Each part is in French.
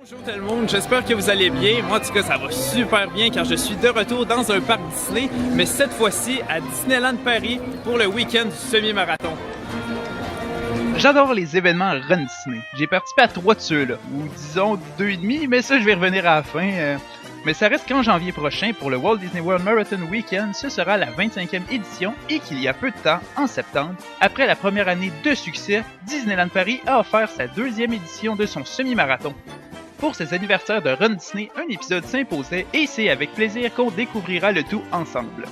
Bonjour tout le monde, j'espère que vous allez bien. Moi en tout cas ça va super bien car je suis de retour dans un parc Disney, mais cette fois-ci à Disneyland Paris pour le week-end du semi-marathon. J'adore les événements Run Disney. J'ai participé à 3 de ceux-là, ou disons 2,5, mais ça je vais revenir à la fin. Mais ça reste qu'en janvier prochain pour le Walt Disney World Marathon Weekend, ce sera la 25e édition et qu'il y a peu de temps, en septembre, après la première année de succès, Disneyland Paris a offert sa 2e édition de son semi-marathon. Pour ces anniversaires de Run Disney, un épisode s'imposait et c'est avec plaisir qu'on découvrira le tout ensemble.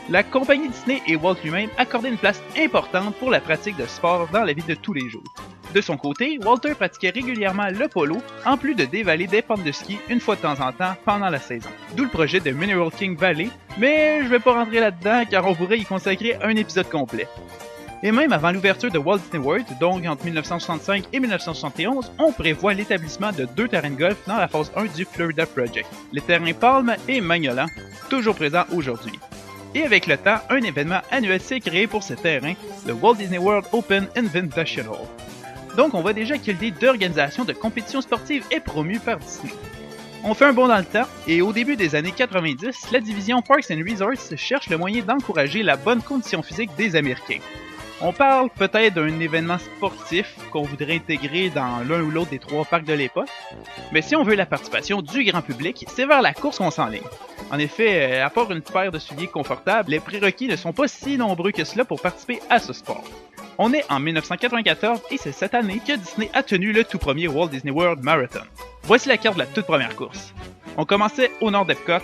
La compagnie Disney et Walt lui-même accordaient une place importante pour la pratique de sport dans la vie de tous les jours. De son côté, Walter pratiquait régulièrement le polo, en plus de dévaler des pentes de ski une fois de temps en temps pendant la saison. D'où le projet de Mineral King Valley, mais je vais pas rentrer là-dedans car on pourrait y consacrer un épisode complet. Et même avant l'ouverture de Walt Disney World, donc entre 1965 et 1971, on prévoit l'établissement de 2 terrains de golf dans la phase 1 du Florida Project, les terrains Palm et Magnolia, toujours présents aujourd'hui. Et avec le temps, un événement annuel s'est créé pour ce terrain, le Walt Disney World Open Invitational. Donc on voit déjà que l'idée d'organisation de compétitions sportives est promue par Disney. On fait un bond dans le temps, et au début des années 90, la division Parks and Resorts cherche le moyen d'encourager la bonne condition physique des Américains. On parle peut-être d'un événement sportif qu'on voudrait intégrer dans l'un ou l'autre des 3 parcs de l'époque, mais si on veut la participation du grand public, c'est vers la course qu'on s'enligne. En effet, à part une paire de souliers confortables, les prérequis ne sont pas si nombreux que cela pour participer à ce sport. On est en 1994 et c'est cette année que Disney a tenu le tout premier Walt Disney World Marathon. Voici la carte de la toute première course. On commençait au nord d'Epcot,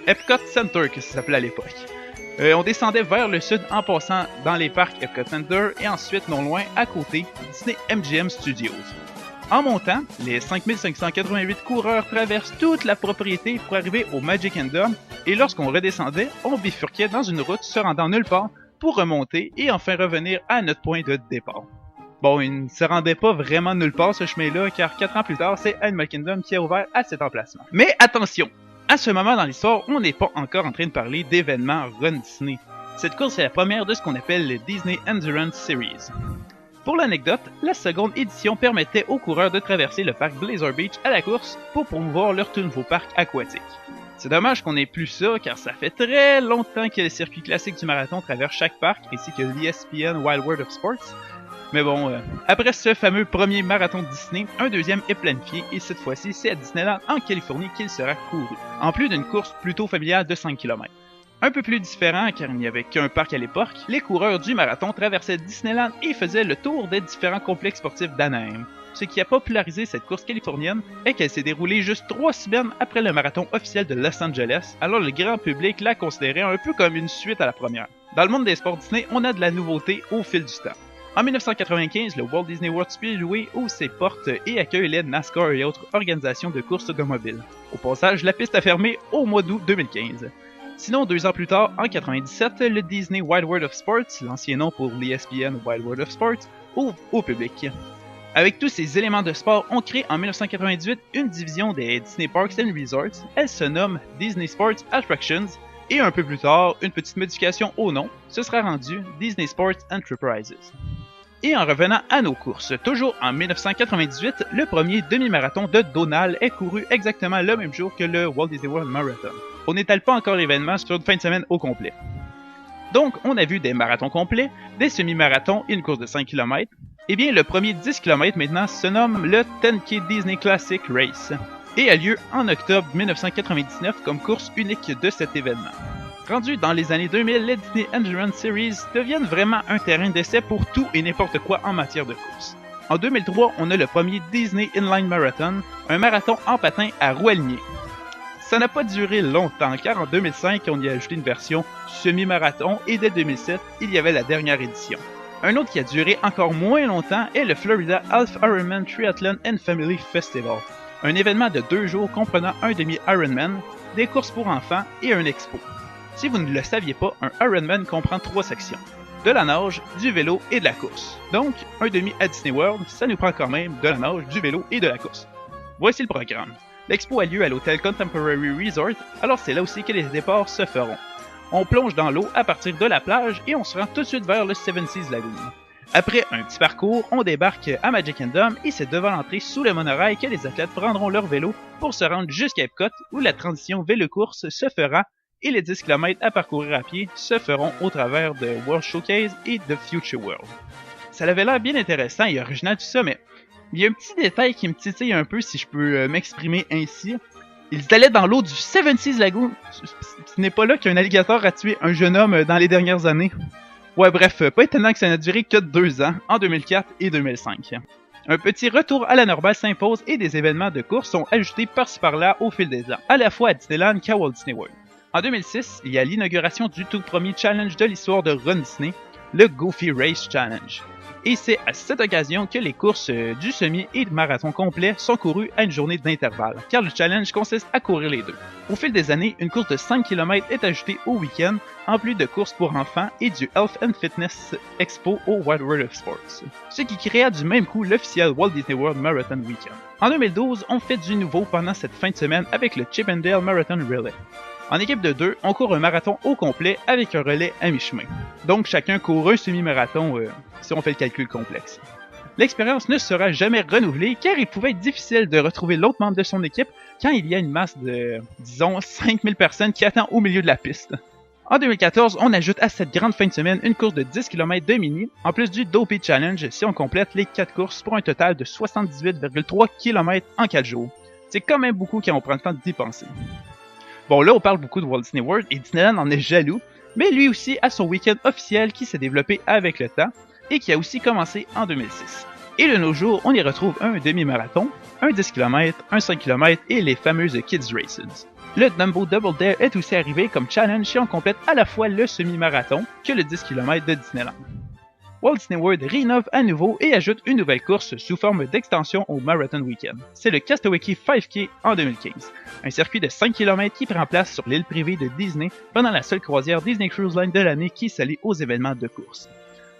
Epcot Center que ça s'appelait à l'époque. On descendait vers le sud en passant dans les parcs Epcot Center et ensuite non loin à côté Disney MGM Studios. En montant, les 5588 coureurs traversent toute la propriété pour arriver au Magic Kingdom et lorsqu'on redescendait, on bifurquait dans une route se rendant nulle part pour remonter et enfin revenir à notre point de départ. Bon, il ne se rendait pas vraiment nulle part ce chemin-là car 4 ans plus tard, c'est Animal Kingdom qui a ouvert à cet emplacement. Mais attention! À ce moment dans l'histoire, on n'est pas encore en train de parler d'événements Run Disney. Cette course est la première de ce qu'on appelle le Disney Endurance Series. Pour l'anecdote, la seconde édition permettait aux coureurs de traverser le parc Blazer Beach à la course pour promouvoir leur tout nouveau parc aquatique. C'est dommage qu'on n'ait plus ça car ça fait très longtemps que le circuit classique du marathon traverse chaque parc ainsi que l'ESPN Wild World of Sports. Mais bon, après ce fameux premier marathon de Disney, un deuxième est planifié et cette fois-ci c'est à Disneyland en Californie qu'il sera couru, en plus d'une course plutôt familiale de 5 km. Un peu plus différent car il n'y avait qu'un parc à l'époque, les coureurs du marathon traversaient Disneyland et faisaient le tour des différents complexes sportifs d'Anaheim. Ce qui a popularisé cette course californienne est qu'elle s'est déroulée juste 3 semaines après le marathon officiel de Los Angeles, alors le grand public la considérait un peu comme une suite à la première. Dans le monde des sports Disney, on a de la nouveauté au fil du temps. En 1995, le Walt Disney World Speedway ouvre ses portes et accueille les NASCAR et autres organisations de courses automobiles. Au passage, la piste a fermé au mois d'août 2015. Sinon, 2 ans plus tard, en 1997, le Disney Wide World of Sports, l'ancien nom pour l'ESPN Wide World of Sports, ouvre au public. Avec tous ces éléments de sport, on crée en 1998 une division des Disney Parks and Resorts. Elle se nomme Disney Sports Attractions et un peu plus tard, une petite modification au nom, ce sera rendu Disney Sports Enterprises. Et en revenant à nos courses, toujours en 1998, le premier demi-marathon de Donald est couru exactement le même jour que le Walt Disney World Marathon. On n'étale pas encore l'événement sur une fin de semaine au complet. Donc, on a vu des marathons complets, des semi-marathons et une course de 5 km. Eh bien, le premier 10 km maintenant se nomme le 10K Disney Classic Race et a lieu en octobre 1999 comme course unique de cet événement. Rendu dans les années 2000, les Disney Endurance Series deviennent vraiment un terrain d'essai pour tout et n'importe quoi en matière de course. En 2003, on a le premier Disney Inline Marathon, un marathon en patin à roues alignées. Ça n'a pas duré longtemps car en 2005, on y a ajouté une version semi-marathon et dès 2007, il y avait la dernière édition. Un autre qui a duré encore moins longtemps est le Florida Half Ironman Triathlon and Family Festival, un événement de 2 jours comprenant un demi-Ironman, des courses pour enfants et un expo. Si vous ne le saviez pas, un Ironman comprend 3 sections. De la nage, du vélo et de la course. Donc, un demi à Disney World, ça nous prend quand même de la nage, du vélo et de la course. Voici le programme. L'expo a lieu à l'hôtel Contemporary Resort, alors c'est là aussi que les départs se feront. On plonge dans l'eau à partir de la plage et on se rend tout de suite vers le Seven Seas Lagoon. Après un petit parcours, on débarque à Magic Kingdom et c'est devant l'entrée sous le monorail que les athlètes prendront leur vélo pour se rendre jusqu'à Epcot où la transition vélo-course se fera et les 10 km à parcourir à pied se feront au travers de World Showcase et de Future World. Ça avait l'air bien intéressant et original tout ça, mais il y a un petit détail qui me titille un peu si je peux m'exprimer ainsi. Ils allaient dans l'eau du Seven Seas Lagoon. Ce n'est pas là qu'un alligator a tué un jeune homme dans les dernières années. Ouais, bref, pas étonnant que ça n'a duré que 2 ans, en 2004 et 2005. Un petit retour à la normale s'impose et des événements de course sont ajoutés par-ci par-là au fil des ans, à la fois à Disneyland qu'à Walt Disney World. En 2006, il y a l'inauguration du tout premier challenge de l'histoire de Run Disney, le Goofy Race Challenge. Et c'est à cette occasion que les courses du semi et du marathon complet sont courues à une journée d'intervalle, car le challenge consiste à courir les deux. Au fil des années, une course de 5 km est ajoutée au week-end, en plus de courses pour enfants et du Health and Fitness Expo au Wide World of Sports, ce qui créa du même coup l'officiel Walt Disney World Marathon Weekend. En 2012, on fait du nouveau pendant cette fin de semaine avec le Chip 'n Dale Marathon Relay. En équipe de 2, on court un marathon au complet avec un relais à mi-chemin. Donc chacun court un semi-marathon si on fait le calcul complexe. L'expérience ne sera jamais renouvelée car il pouvait être difficile de retrouver l'autre membre de son équipe quand il y a une masse de, disons, 5000 personnes qui attendent au milieu de la piste. En 2014, on ajoute à cette grande fin de semaine une course de 10 km de mini, en plus du Dopey Challenge si on complète les 4 courses pour un total de 78,3 km en 4 jours. C'est quand même beaucoup quand on prend le temps d'y penser. Bon, là, on parle beaucoup de Walt Disney World et Disneyland en est jaloux, mais lui aussi a son week-end officiel qui s'est développé avec le temps et qui a aussi commencé en 2006. Et de nos jours, on y retrouve un demi-marathon, un 10 km, un 5 km et les fameuses Kids Races. Le Dumbo Double Dare est aussi arrivé comme challenge si on complète à la fois le semi-marathon que le 10 km de Disneyland. Walt Disney World réinnove à nouveau et ajoute une nouvelle course sous forme d'extension au Marathon Weekend. C'est le Castaway Cay 5K en 2015, un circuit de 5 km qui prend place sur l'île privée de Disney pendant la seule croisière Disney Cruise Line de l'année qui s'allie aux événements de course.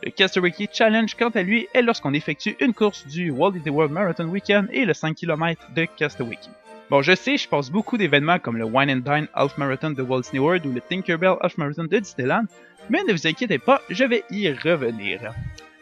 Le Castaway Cay Challenge, quant à lui, est lorsqu'on effectue une course du Walt Disney World Marathon Weekend et le 5 km de Castaway Cay. Bon, je sais, je passe beaucoup d'événements comme le Wine and Dine Half Marathon de Walt Disney World ou le Tinkerbell Half Marathon de Disneyland, mais ne vous inquiétez pas, je vais y revenir.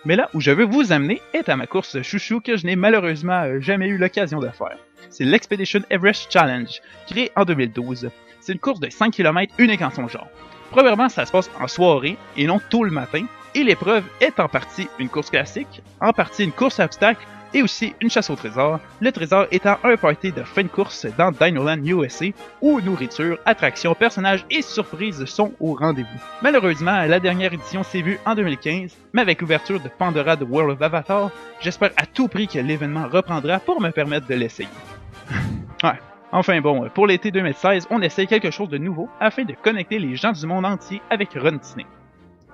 Mais là où je veux vous amener est à ma course chouchou que je n'ai malheureusement jamais eu l'occasion de faire. C'est l'Expedition Everest Challenge, créé en 2012. C'est une course de 5 km unique en son genre. Premièrement, ça se passe en soirée et non tôt le matin, et l'épreuve est en partie une course classique, en partie une course à obstacles, et aussi une chasse au trésor, le trésor étant un party de fin de course dans Dinoland USA, où nourriture, attractions, personnages et surprises sont au rendez-vous. Malheureusement, la dernière édition s'est vue en 2015, mais avec l'ouverture de Pandora The World of Avatar, j'espère à tout prix que l'événement reprendra pour me permettre de l'essayer. Ouais. Enfin bon, pour l'été 2016, on essaye quelque chose de nouveau afin de connecter les gens du monde entier avec Run Disney.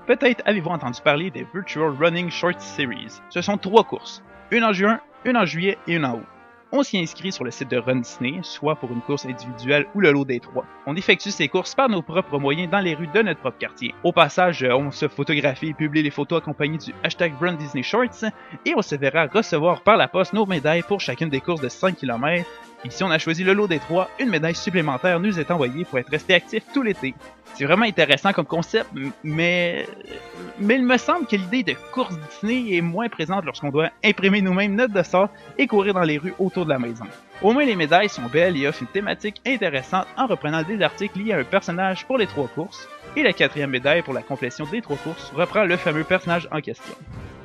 Peut-être avez-vous entendu parler des Virtual Running Short Series. Ce sont 3 courses. Une en juin, une en juillet et une en août. On s'y inscrit sur le site de Run Disney, soit pour une course individuelle ou le lot des 3. On effectue ces courses par nos propres moyens dans les rues de notre propre quartier. Au passage, on se photographie et publie les photos accompagnées du hashtag Run Disney Shorts et on se verra recevoir par la poste nos médailles pour chacune des courses de 5 km. Et si on a choisi le lot des 3, une médaille supplémentaire nous est envoyée pour être resté actif tout l'été. C'est vraiment intéressant comme concept, mais il me semble que l'idée de course Disney est moins présente lorsqu'on doit imprimer nous-mêmes notre dossard et courir dans les rues autour de la maison. Au moins les médailles sont belles et offrent une thématique intéressante en reprenant des articles liés à un personnage pour les 3 courses, et la 4e médaille pour la complétion des 3 courses reprend le fameux personnage en question.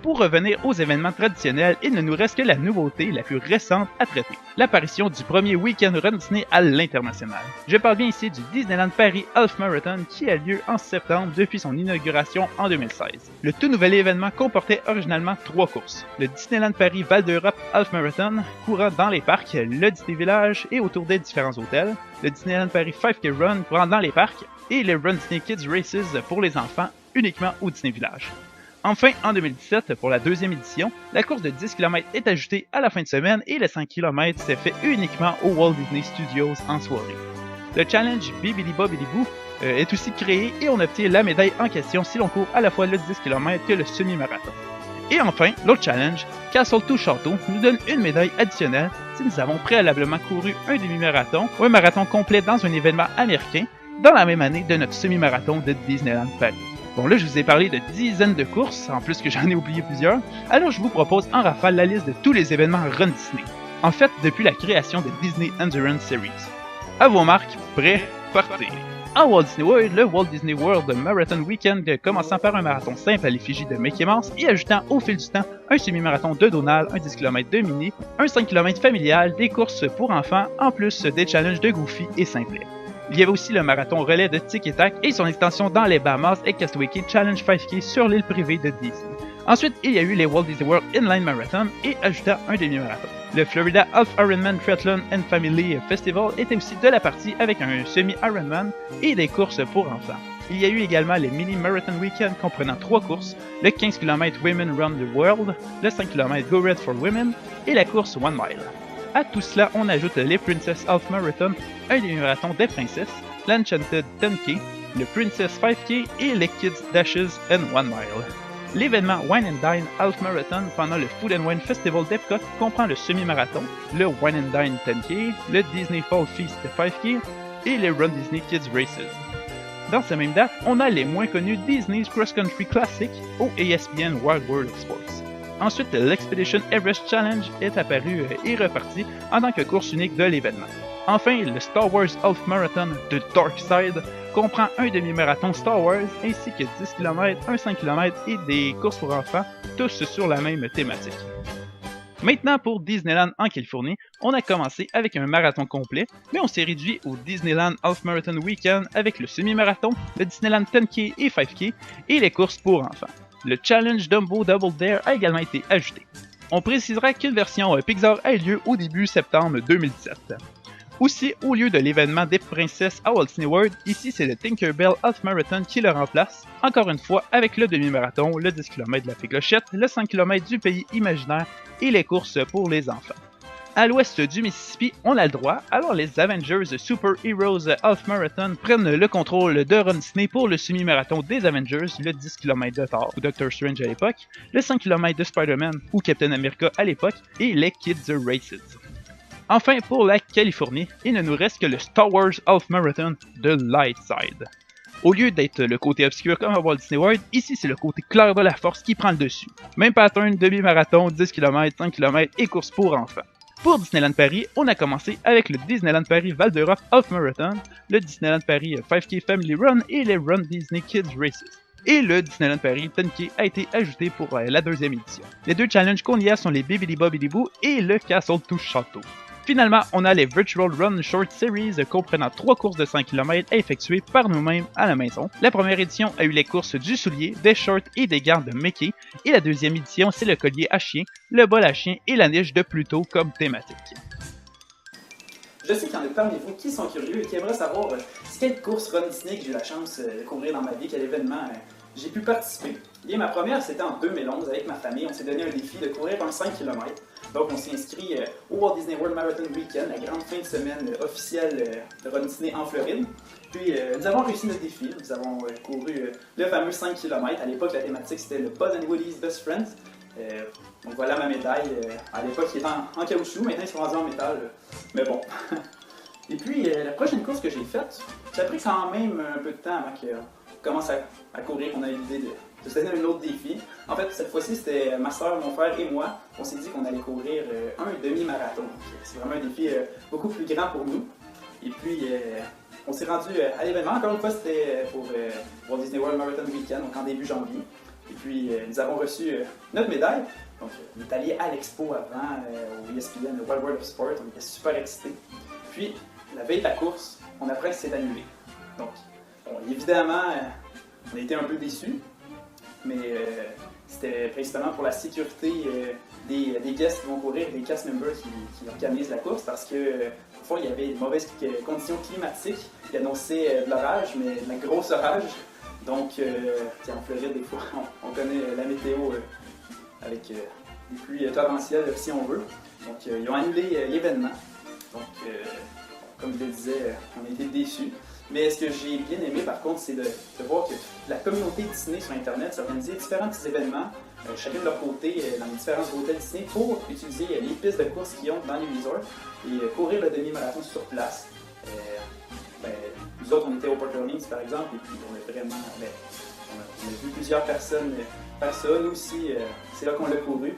Pour revenir aux événements traditionnels, il ne nous reste que la nouveauté la plus récente à traiter, l'apparition du premier week-end Run Disney à l'international. Je parle bien ici du Disneyland Paris Half Marathon qui a lieu en septembre depuis son inauguration en 2016. Le tout nouvel événement comportait originalement 3 courses. Le Disneyland Paris Val d'Europe Half Marathon, courant dans les parcs, le Disney Village et autour des différents hôtels, le Disneyland Paris 5K Run courant dans les parcs et le Run Disney Kids Races pour les enfants uniquement au Disney Village. Enfin, en 2017, pour la 2e édition, la course de 10 km est ajoutée à la fin de semaine et le 5 km s'est fait uniquement au Walt Disney Studios en soirée. Le challenge Bibidi Bobbidi Boo est aussi créé et on obtient la médaille en question si l'on court à la fois le 10 km que le semi-marathon. Et enfin, l'autre challenge, Castle to Chateau, nous donne une médaille additionnelle si nous avons préalablement couru un demi-marathon ou un marathon complet dans un événement américain dans la même année de notre semi-marathon de Disneyland Paris. Bon là je vous ai parlé de dizaines de courses, en plus que j'en ai oublié plusieurs, alors je vous propose en rafale la liste de tous les événements Run Disney. En fait, depuis la création de Disney Endurance Series. À vos marques, prêts, partez! En Walt Disney World, le Walt Disney World Marathon Weekend commençant par un marathon simple à l'effigie de Mickey Mouse et ajoutant au fil du temps un semi-marathon de Donald, un 10 km de Minnie, un 5 km familial, des courses pour enfants, en plus des challenges de Goofy et Simplet. Il y avait aussi le marathon relais de Tic et Tac et son extension dans les Bahamas et Castaway Cay Challenge 5K sur l'île privée de Disney. Ensuite, il y a eu les Walt Disney World Inline Marathon et ajouta un demi-marathon. Le Florida Half Ironman Triathlon and Family Festival était aussi de la partie avec un semi-Ironman et des courses pour enfants. Il y a eu également les Mini Marathon Weekend comprenant 3 courses, le 15 km Women Run the World, le 5 km Go Red for Women et la course 1 mile. À tout cela, on ajoute les Princess Half Marathon, un demi-marathon des princesses, l'Enchanted 10K, le Princess 5K et les Kids Dashes and 1 mile. L'événement Wine and Dine Half Marathon pendant le Food and Wine Festival d'Epcot comprend le semi-marathon, le Wine and Dine 10K, le Disney Fall Feast 5K et les Run Disney Kids Races. Dans ces mêmes dates, on a les moins connus Disney's Cross Country Classic au ESPN Wild World of Sports. Ensuite, l'Expedition Everest Challenge est apparu et reparti en tant que course unique de l'événement. Enfin, le Star Wars Half Marathon de Dark Side comprend un demi-marathon Star Wars ainsi que 10 km, un 5 km et des courses pour enfants, tous sur la même thématique. Maintenant pour Disneyland en Californie, on a commencé avec un marathon complet, mais on s'est réduit au Disneyland Half Marathon Weekend avec le semi-marathon, le Disneyland 10K et 5K et les courses pour enfants. Le Challenge Dumbo Double Dare a également été ajouté. On précisera qu'une version Pixar a eu lieu au début septembre 2017. Aussi, au lieu de l'événement des princesses à Walt Disney World, ici c'est le Tinkerbell Half Marathon qui le remplace, encore une fois avec le demi-marathon, le 10 km de la Fée Clochette, le 5 km du pays imaginaire et les courses pour les enfants. À l'ouest du Mississippi, on a le droit, alors les Avengers Super Heroes Half Marathon prennent le contrôle de Run Disney pour le semi-marathon des Avengers, le 10 km de Thor ou Doctor Strange à l'époque, le 5 km de Spider-Man ou Captain America à l'époque et les Kids Races. Enfin, pour la Californie, il ne nous reste que le Star Wars Half Marathon de Lightside. Au lieu d'être le côté obscur comme à Walt Disney World, ici c'est le côté clair de la force qui prend le dessus. Même pattern, demi-marathon, 10 km, 5 km et course pour enfants. Pour Disneyland Paris, on a commencé avec le Disneyland Paris Val d'Europe Half Marathon, le Disneyland Paris 5K Family Run et les Run Disney Kids Races. Et le Disneyland Paris 10K a été ajouté pour la deuxième édition. Les deux challenges qu'on y a sont les Bibbidi Bobbidi Boo et le Castle to Château. Finalement, on a les Virtual Run Short Series comprenant 3 courses de 5 km à effectuer par nous-mêmes à la maison. La première édition a eu les courses du soulier, des shorts et des gardes de Mickey, et la deuxième édition c'est le collier à chien, le bol à chien et la niche de Pluto comme thématique. Je sais qu'il y en a parmi vous qui sont curieux et qui aimeraient savoir quelle course Run Disney que j'ai eu la chance de couvrir dans ma vie, quel événement j'ai pu participer. Et ma première, c'était en 2011 avec ma famille. On s'est donné un défi de courir un 5 km. Donc, on s'est inscrit au Walt Disney World Marathon Weekend, la grande fin de semaine officielle de Run Disney en Floride. Puis, nous avons réussi notre défi. Nous avons couru le fameux 5 km. À l'époque, la thématique, c'était le Buzz and Woody's Best Friends. Donc, voilà ma médaille. À l'époque, il était en caoutchouc. Maintenant, ils sont rendus en métal. Mais bon. Et puis, la prochaine course que j'ai faite, ça a pris quand même un peu de temps avant qu'on commence à courir, qu'on a eu l'idée de se donner un autre défi. En fait, cette fois-ci, c'était ma soeur, mon frère et moi. On s'est dit qu'on allait courir un demi-marathon. C'est vraiment un défi beaucoup plus grand pour nous. Et puis, on s'est rendu à l'événement. Encore une fois, c'était pour Walt Disney World Marathon Weekend, donc en début janvier. Et puis, nous avons reçu notre médaille. Donc, on est allé à l'expo avant, au ESPN, le Wild World of Sport. On était super excités. Puis, la veille de la course, on apprend que c'est annulé. Donc, bon, évidemment, on a été un peu déçus, mais c'était principalement pour la sécurité des guests qui vont courir, des cast members qui organisent la course, parce que, au fond, il y avait de mauvaises conditions climatiques. Il annonçait de l'orage, mais de la grosse orage. Donc, en Floride, des fois, on connaît la météo avec des pluies torrentielles, si on veut. Donc, ils ont annulé l'événement. Donc, comme je le disais, on a été déçus. Mais ce que j'ai bien aimé, par contre, c'est de voir que la communauté Disney sur Internet s'organisait différents petits événements, chacun de leur côté, dans les différents hôtels Disney, pour utiliser les pistes de course qu'ils ont dans les resorts et courir le demi-marathon sur place. Nous autres, on était au Port Orleans, par exemple, et puis on a vraiment On a vu plusieurs personnes faire ça. Nous aussi, c'est là qu'on l'a couru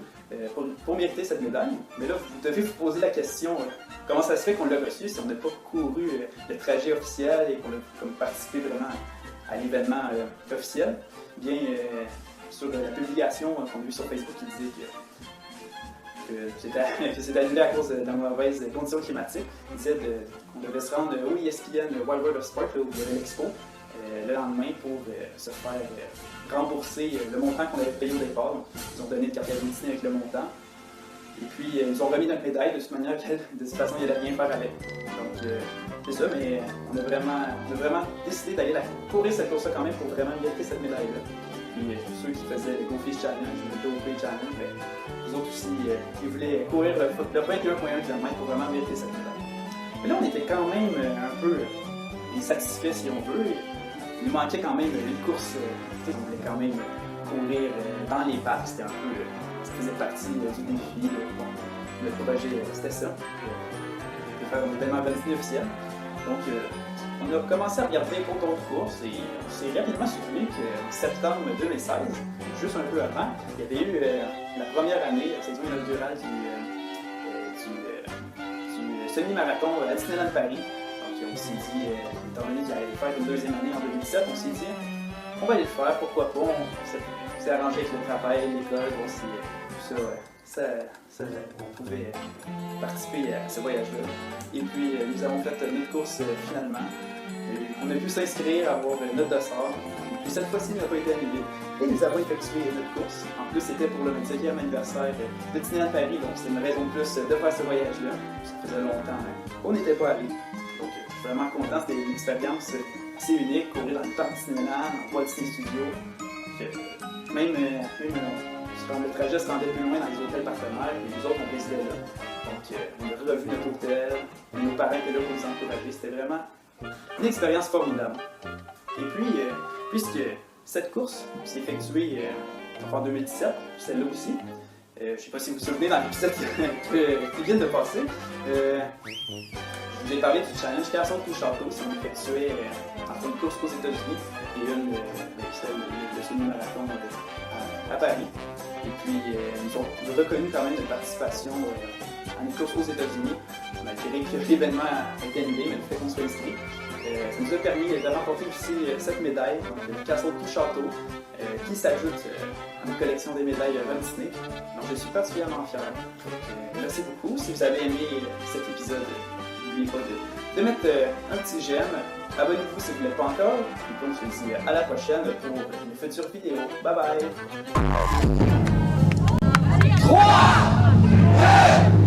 pour mériter cette médaille. Mais là, vous devez vous poser la question comment ça se fait qu'on l'a reçu si on n'a pas couru le trajet officiel et qu'on a comme participé vraiment à l'événement officiel. Bien, sur la publication qu'on a vue sur Facebook qui disait que c'était annulé à cause de mauvaises conditions climatiques. Il disait qu'on devait se rendre au ESPN Wild World of Sport, là, où il y avait l'expo, le lendemain pour se faire rembourser le montant qu'on avait payé au départ. Donc, ils ont donné une carte à Disney avec le montant. Et puis, ils nous ont remis notre médaille de toute manière, de toute façon, il n'y allait rien faire avec. Donc, c'est ça, mais on a vraiment décidé d'aller courir cette course-là quand même pour vraiment mériter cette médaille-là. Puis, ceux qui faisaient le GoFish Challenge, le GoFish Challenge, mais les autres aussi, ils voulaient courir le 21,1 km pour vraiment mériter cette médaille. Mais là, on était quand même un peu insatisfaits, si on veut. Il manquait quand même une course. On voulait quand même courir dans les parcs. C'était un peu. Ça faisait partie du défi. Bon, le projet, c'était ça. De faire un événement validé officiel. Donc, on a commencé à regarder pour d'autres courses et on s'est rapidement souvenu qu'en septembre 2016, juste un peu avant, il y avait eu la première année, la saison inaugurale du semi-marathon à Disneyland Paris. Donc on s'est dit, étant donné qu'il allait faire une deuxième année en 2017, on s'est dit, on va aller le faire, pourquoi pas, on s'est arrangé avec le travail, l'école, aussi, tout ça, on pouvait participer à ce voyage-là. Et puis nous avons fait notre course finalement. On a pu s'inscrire, avoir notre dossard. Puis cette fois-ci, il n'a pas été annulé. Et nous avons effectué notre course. En plus, c'était pour le 25e anniversaire de Disneyland Paris, donc c'est une raison de plus de faire ce voyage-là. Ça faisait longtemps qu'on n'était pas allé. Donc, je suis vraiment content. C'était une expérience assez unique, courir dans le parc Disneyland, en Walt Disney Studios. Même le trajet se rendait plus loin dans les hôtels partenaires, et nous autres, on résidait là. Donc, on a revu notre hôtel, nos parents étaient là pour nous encourager. C'était vraiment une expérience formidable. Et puis, puisque cette course s'est effectuée en 2017, celle-là aussi, je ne sais pas si vous vous souvenez dans l'épisode qui vient de passer, je vous ai parlé du challenge Castle to Château, si on effectuait une course aux États-Unis et le semi-marathon à Paris. Et puis, ils ont reconnu quand même une participation à une course aux États-Unis, malgré que l'événement a été annulé, mais le fait qu'on soit inscrit. Ça nous a permis de remporter aussi cette médaille, donc le Castle to Château, qui s'ajoute à nos collections des médailles Walt Disney. Donc je suis particulièrement fier. Merci beaucoup. Si vous avez aimé cet épisode, n'oubliez pas de mettre un petit j'aime. Abonnez-vous si vous ne l'êtes pas encore. Et puis on se dit à la prochaine pour une future vidéo. Bye bye! 3, 2,